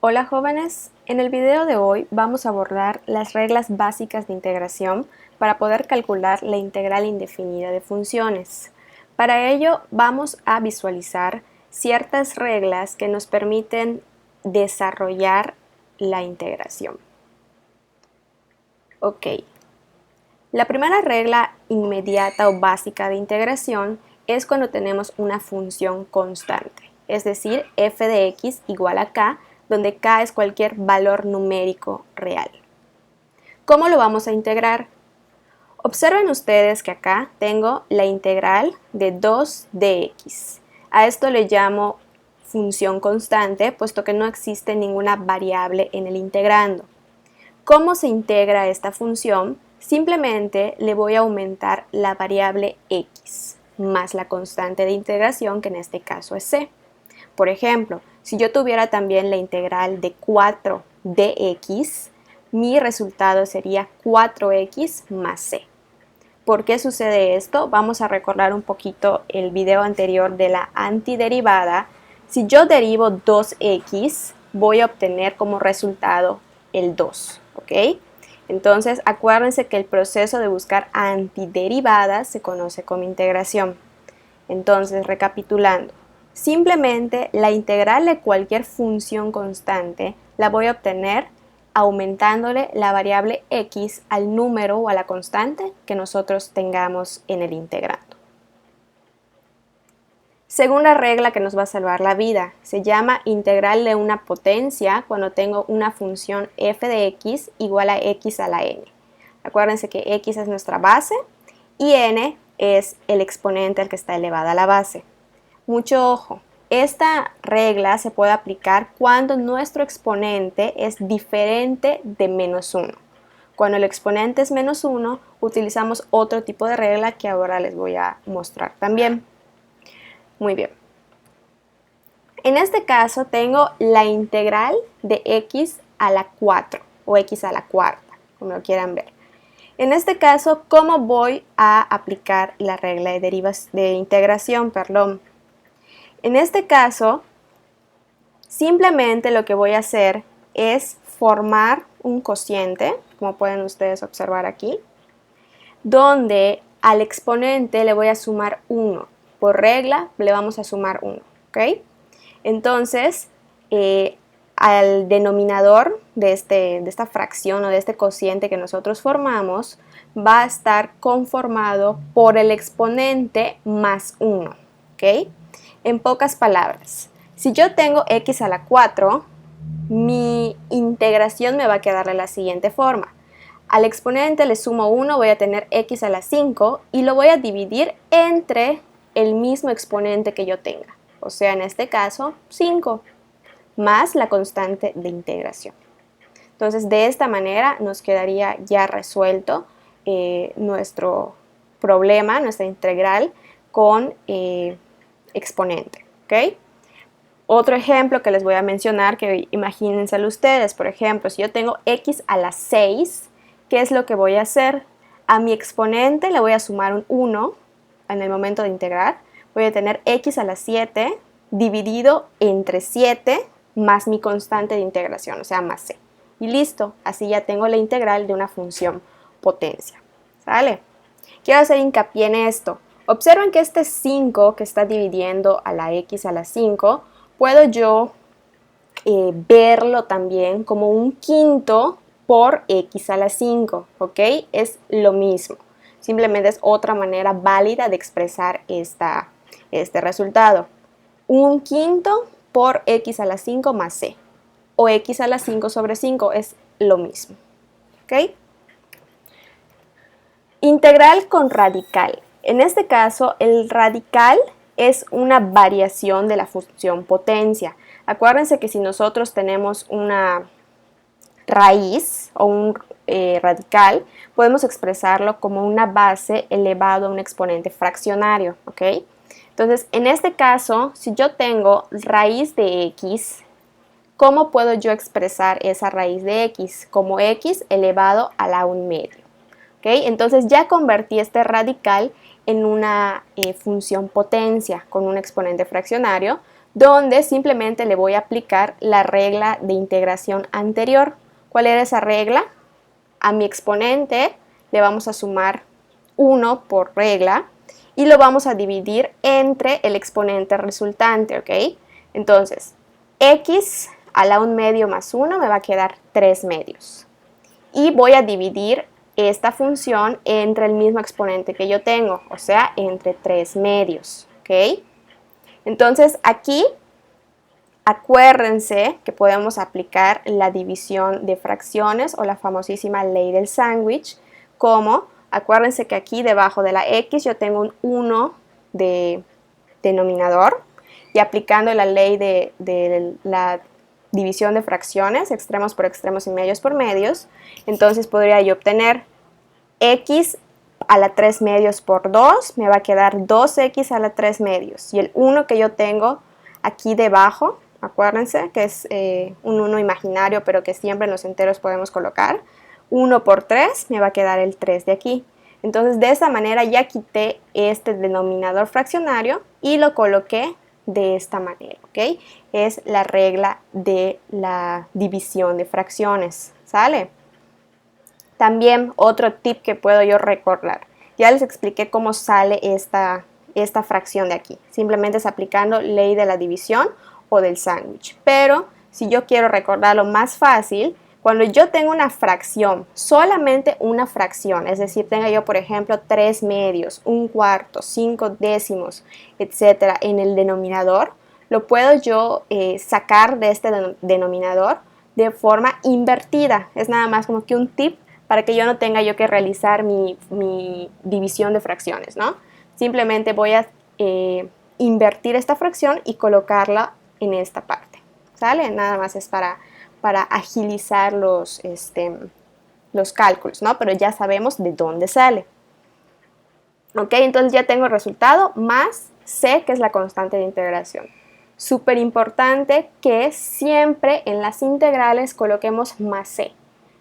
Hola jóvenes, en el video de hoy vamos a abordar las reglas básicas de integración para poder calcular la integral indefinida de funciones. Para ello vamos a visualizar ciertas reglas que nos permiten desarrollar la integración. Ok, la primera regla inmediata o básica de integración es cuando tenemos una función constante, es decir, f de x igual a k, donde k es cualquier valor numérico real. ¿Cómo lo vamos a integrar? Observen ustedes que acá tengo la integral de 2 de x. A esto le llamo función constante, puesto que no existe ninguna variable en el integrando. ¿Cómo se integra esta función? Simplemente le voy a aumentar la variable x más la constante de integración, que en este caso es c. Por ejemplo, si yo tuviera también la integral de 4 de x, mi resultado sería 4x más c. ¿Por qué sucede esto? Vamos a recordar un poquito el video anterior de la antiderivada. Si yo derivo 2x, voy a obtener como resultado el 2, ¿ok? Entonces, acuérdense que el proceso de buscar antiderivadas se conoce como integración. Entonces, recapitulando, simplemente la integral de cualquier función constante la voy a obtener aumentándole la variable x al número o a la constante que nosotros tengamos en el integrando. Segunda regla que nos va a salvar la vida, se llama integral de una potencia cuando tengo una función f de x igual a x a la n. Acuérdense que x es nuestra base y n es el exponente al que está elevada a la base. Mucho ojo, esta regla se puede aplicar cuando nuestro exponente es diferente de menos 1. Cuando el exponente es menos 1, utilizamos otro tipo de regla que ahora les voy a mostrar también. Muy bien. En este caso tengo la integral de x a la 4 o x a la cuarta, como lo quieran ver. En este caso, ¿cómo voy a aplicar la regla de integración? En este caso, simplemente lo que voy a hacer es formar un cociente, como pueden ustedes observar aquí, donde al exponente le voy a sumar 1. Por regla le vamos a sumar 1, ¿ok? Entonces, al denominador de esta fracción o de este cociente que nosotros formamos va a estar conformado por el exponente más 1, ¿ok? En pocas palabras, si yo tengo x a la 4, mi integración me va a quedar de la siguiente forma. Al exponente le sumo 1, voy a tener x a la 5 y lo voy a dividir entre el mismo exponente que yo tenga. O sea, en este caso, 5, más la constante de integración. Entonces, de esta manera nos quedaría ya resuelto nuestro problema, nuestra integral con exponente, ¿ok? Otro ejemplo que les voy a mencionar, que imagínenselo ustedes, por ejemplo, si yo tengo x a la 6, ¿qué es lo que voy a hacer? A mi exponente le voy a sumar un 1 en el momento de integrar, voy a tener x a la 7 dividido entre 7 más mi constante de integración, o sea, más c. Y listo, así ya tengo la integral de una función potencia. ¿Sale? Quiero hacer hincapié en esto. Observen que este 5 que está dividiendo a la x a la 5, puedo yo verlo también como un quinto por x a la 5, ¿ok? Es lo mismo. Simplemente es otra manera válida de expresar este resultado. Un quinto por x a la 5 más c, o x a la 5 sobre 5 es lo mismo, ¿ok? Integral con radical. En este caso, el radical es una variación de la función potencia. Acuérdense que si nosotros tenemos una raíz o un radical, podemos expresarlo como una base elevado a un exponente fraccionario, ¿ok? Entonces, en este caso, si yo tengo raíz de x, ¿cómo puedo yo expresar esa raíz de x? Como x elevado a la 1/2. ¿Okay? Entonces ya convertí este radical en una función potencia con un exponente fraccionario, donde simplemente le voy a aplicar la regla de integración anterior. ¿Cuál era esa regla? A mi exponente le vamos a sumar 1 por regla y lo vamos a dividir entre el exponente resultante, ¿ok? Entonces, x a la 1 medio más 1 me va a quedar 3 medios. Y voy a dividir esta función entre el mismo exponente que yo tengo, o sea, entre 3 medios, ¿ok? Entonces, aquí acuérdense que podemos aplicar la división de fracciones o la famosísima ley del sándwich, como, acuérdense que aquí debajo de la x yo tengo un 1 de denominador, y aplicando la ley de la división de fracciones, extremos por extremos y medios por medios, entonces podría yo obtener x a la 3 medios por 2, me va a quedar 2x a la 3 medios, y el 1 que yo tengo aquí debajo, acuérdense que es un 1 imaginario, pero que siempre en los enteros podemos colocar, 1 por 3 me va a quedar el 3 de aquí. Entonces de esta manera ya quité este denominador fraccionario y lo coloqué de esta manera, ¿ok? Es la regla de la división de fracciones, ¿sale? También otro tip que puedo yo recordar. Ya les expliqué cómo sale esta fracción de aquí. Simplemente es aplicando ley de la división o del sándwich. Pero si yo quiero recordarlo más fácil, cuando yo tengo una fracción, solamente una fracción, es decir, tenga yo por ejemplo 3 medios, 1/4, 5 décimos, etcétera, en el denominador, lo puedo yo sacar de este denominador de forma invertida. Es nada más como que un tip para que yo no tenga yo que realizar mi división de fracciones, ¿no? Simplemente voy a invertir esta fracción y colocarla en esta parte, ¿sale? Nada más es para agilizar los cálculos, ¿no? Pero ya sabemos de dónde sale. ¿Ok? Entonces ya tengo el resultado más c, que es la constante de integración. Súper importante que siempre en las integrales coloquemos más c,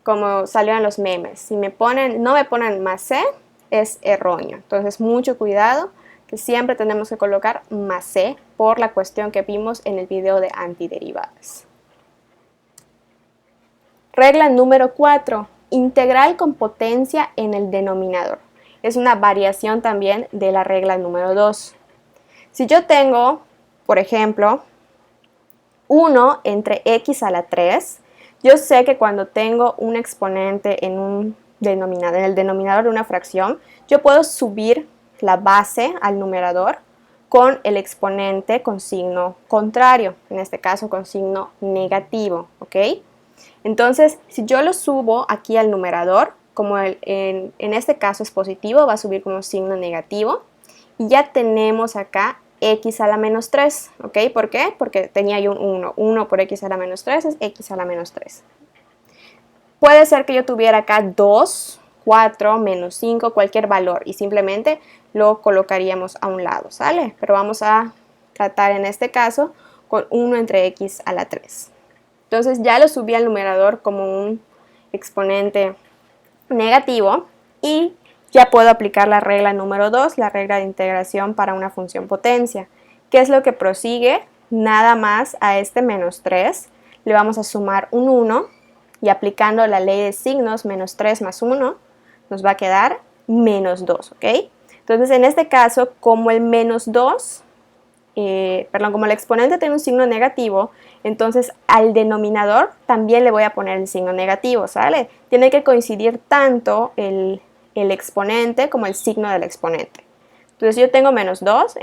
como salió en los memes. Si no me ponen más c, es erróneo. Entonces mucho cuidado, que siempre tenemos que colocar más c por la cuestión que vimos en el video de antiderivadas. Regla número 4. Integral con potencia en el denominador. Es una variación también de la regla número 2. Si yo tengo, por ejemplo, 1 entre x a la 3, yo sé que cuando tengo un exponente en el denominador de una fracción, yo puedo subir la base al numerador con el exponente con signo contrario, en este caso con signo negativo, ¿ok? Entonces, si yo lo subo aquí al numerador, como en este caso es positivo, va a subir como signo negativo. Y ya tenemos acá x a la menos 3, ¿ok? ¿Por qué? Porque tenía yo un 1. 1 por x a la menos 3 es x a la menos 3. Puede ser que yo tuviera acá 2, 4, menos 5, cualquier valor. Y simplemente lo colocaríamos a un lado, ¿sale? Pero vamos a tratar en este caso con 1 entre x a la 3. Entonces ya lo subí al numerador como un exponente negativo y ya puedo aplicar la regla número 2, la regla de integración para una función potencia. ¿Qué es lo que prosigue? Nada más a este menos 3 le vamos a sumar un 1 y aplicando la ley de signos, menos 3 más 1, nos va a quedar menos 2, ¿ok? Entonces en este caso, como el menos 2, como el exponente tiene un signo negativo, entonces al denominador también le voy a poner el signo negativo, ¿sale? Tiene que coincidir tanto el exponente como el signo del exponente. Entonces yo tengo menos 2,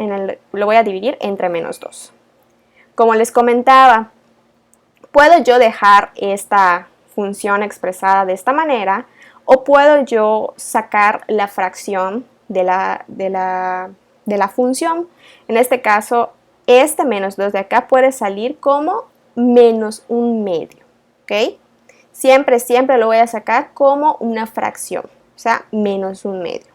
lo voy a dividir entre menos 2. Como les comentaba, puedo yo dejar esta función expresada de esta manera o puedo yo sacar la fracción de la función. En este caso, este menos 2 de acá puede salir como menos 1 medio, ¿ok? Siempre lo voy a sacar como una fracción, o sea, menos 1 medio.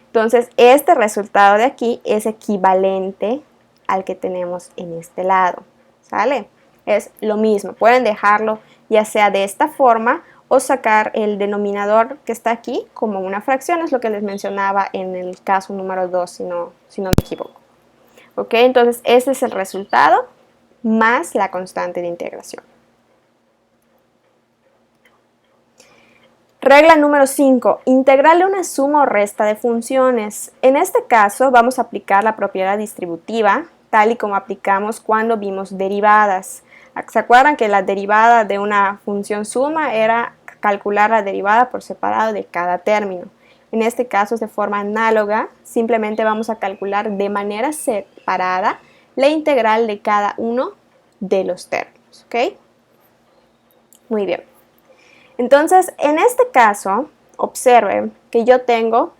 Entonces, este resultado de aquí es equivalente al que tenemos en este lado, ¿sale? Es lo mismo, pueden dejarlo ya sea de esta forma o sacar el denominador que está aquí como una fracción, es lo que les mencionaba en el caso número 2, si no me equivoco. ¿Ok? Entonces, ese es el resultado más la constante de integración. Regla número 5. Integrarle una suma o resta de funciones. En este caso vamos a aplicar la propiedad distributiva, tal y como aplicamos cuando vimos derivadas. ¿Se acuerdan que la derivada de una función suma era calcular la derivada por separado de cada término? En este caso es de forma análoga, simplemente vamos a calcular de manera separada la integral de cada uno de los términos. ¿Ok? Muy bien. Entonces, en este caso, observen que yo tengo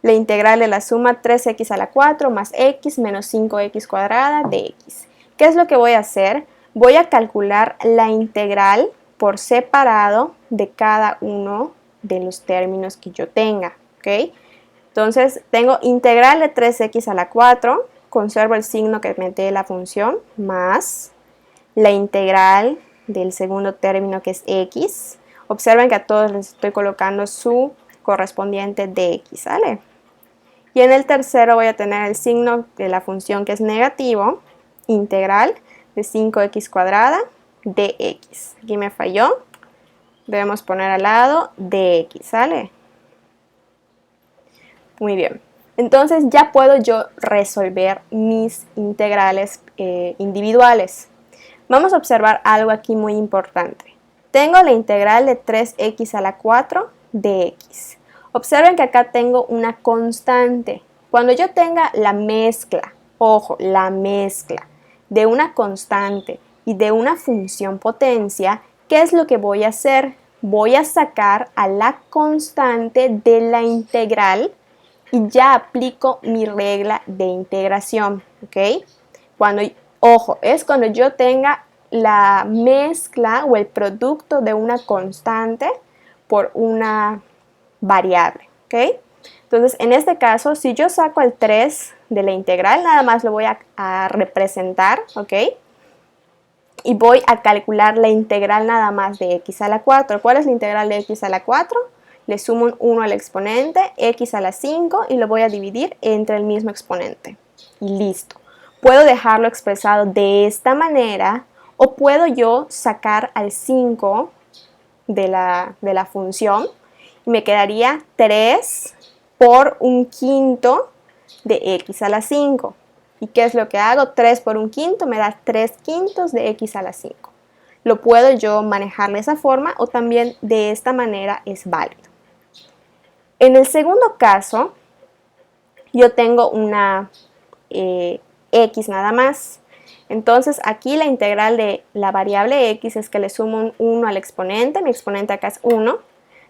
la integral de la suma 3x a la 4 más x menos 5x cuadrada de x. ¿Qué es lo que voy a hacer? Voy a calcular la integral por separado de cada uno de los términos que yo tenga. ¿Ok? Entonces, tengo integral de 3x a la 4, conservo el signo que mete la función, más la integral del segundo término que es x. Observen que a todos les estoy colocando su correspondiente de x, ¿sale? Y en el tercero voy a tener el signo de la función que es negativo, integral de 5x cuadrada de x. Aquí me falló, debemos poner al lado de x, ¿sale? Muy bien. Entonces ya puedo yo resolver mis integrales individuales. Vamos a observar algo aquí muy importante. Tengo la integral de 3x a la 4 de x. Observen que acá tengo una constante. Cuando yo tenga la mezcla, ojo, la mezcla de una constante y de una función potencia, ¿qué es lo que voy a hacer? Voy a sacar a la constante de la integral y ya aplico mi regla de integración, ¿ok? Ojo, es cuando yo tenga la mezcla o el producto de una constante por una variable, ¿ok? Entonces, en este caso, si yo saco el 3 de la integral, nada más lo voy a representar, ¿ok? Y voy a calcular la integral nada más de x a la 4. ¿Cuál es la integral de x a la 4? Le sumo un 1 al exponente, x a la 5, y lo voy a dividir entre el mismo exponente. Y listo. Puedo dejarlo expresado de esta manera, o puedo yo sacar al 5 de la función y me quedaría 3 por un quinto de x a la 5. ¿Y qué es lo que hago? 3 por un quinto me da 3 quintos de x a la 5. Lo puedo yo manejar de esa forma o también de esta manera es válido. En el segundo caso, yo tengo una x nada más. Entonces aquí la integral de la variable x es que le sumo un 1 al exponente. Mi exponente acá es 1.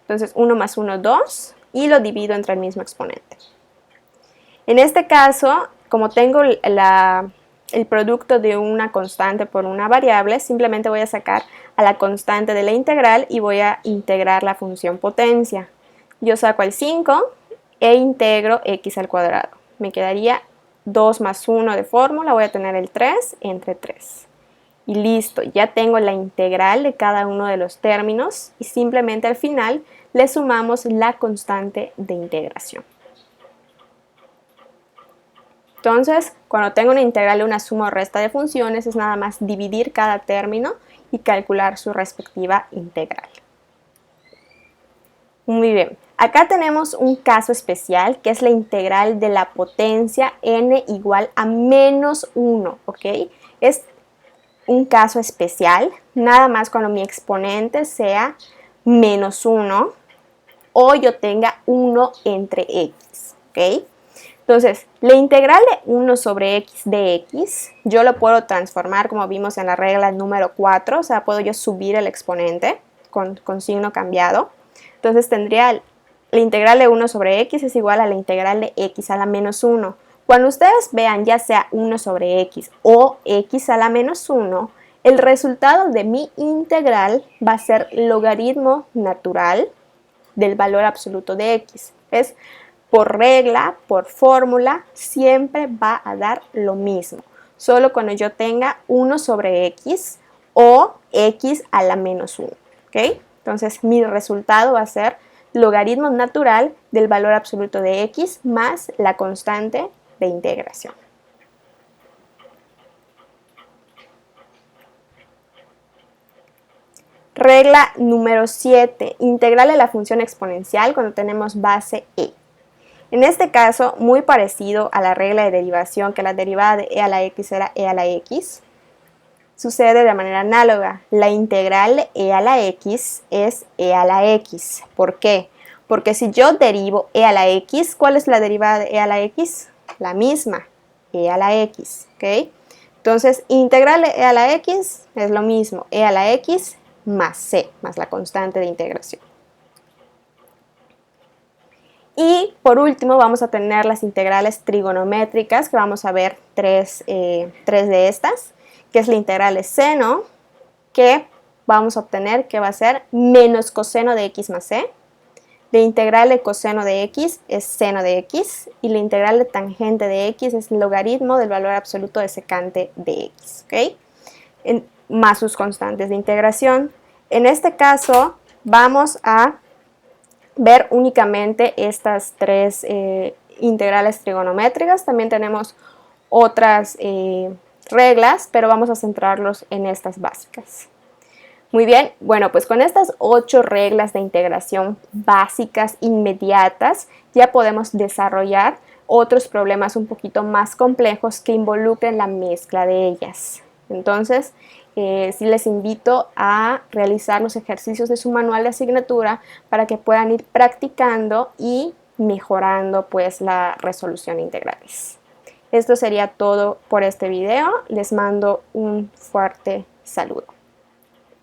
Entonces 1 más 1, 2. Y lo divido entre el mismo exponente. En este caso, como tengo el producto de una constante por una variable, simplemente voy a sacar a la constante de la integral y voy a integrar la función potencia. Yo saco el 5 e integro x al cuadrado. Me quedaría 2 más 1 de fórmula, voy a tener el 3 entre 3. Y listo, ya tengo la integral de cada uno de los términos y simplemente al final le sumamos la constante de integración. Entonces, cuando tengo una integral de una suma o resta de funciones, es nada más dividir cada término y calcular su respectiva integral. Muy bien, acá tenemos un caso especial que es la integral de la potencia n igual a menos 1, ¿ok? Es un caso especial, nada más cuando mi exponente sea menos 1 o yo tenga 1 entre x, ¿ok? Entonces, la integral de 1 sobre x de x, yo lo puedo transformar como vimos en la regla número 4, o sea, puedo yo subir el exponente con signo cambiado. Entonces tendría la integral de 1 sobre x es igual a la integral de x a la menos 1. Cuando ustedes vean ya sea 1 sobre x o x a la menos 1, el resultado de mi integral va a ser logaritmo natural del valor absoluto de x. Es por regla, por fórmula, siempre va a dar lo mismo. Solo cuando yo tenga 1 sobre x o x a la menos 1. ¿Ok? Entonces mi resultado va a ser logaritmo natural del valor absoluto de x más la constante de integración. Regla número 7. Integral de la función exponencial cuando tenemos base e. En este caso, muy parecido a la regla de derivación, que la derivada de e a la x era e a la x, sucede de manera análoga. La integral de e a la x es e a la x. ¿Por qué? Porque si yo derivo e a la x, ¿cuál es la derivada de e a la x? La misma, e a la x, ¿ok? Entonces, integral de e a la x es lo mismo, e a la x más c, más la constante de integración. Y por último vamos a tener las integrales trigonométricas, que vamos a ver tres de estas, que es la integral de seno, que vamos a obtener que va a ser menos coseno de x más c. La integral de coseno de x es seno de x, y la integral de tangente de x es el logaritmo del valor absoluto de secante de x, ¿ok? Más sus constantes de integración. En este caso vamos a ver únicamente estas tres integrales trigonométricas. También tenemos otras reglas, pero vamos a centrarlos en estas básicas. Muy bien, bueno, pues con estas 8 reglas de integración básicas, inmediatas, ya podemos desarrollar otros problemas un poquito más complejos que involucren la mezcla de ellas. Entonces, sí les invito a realizar los ejercicios de su manual de asignatura para que puedan ir practicando y mejorando pues la resolución de integrales. Esto sería todo por este video. Les mando un fuerte saludo.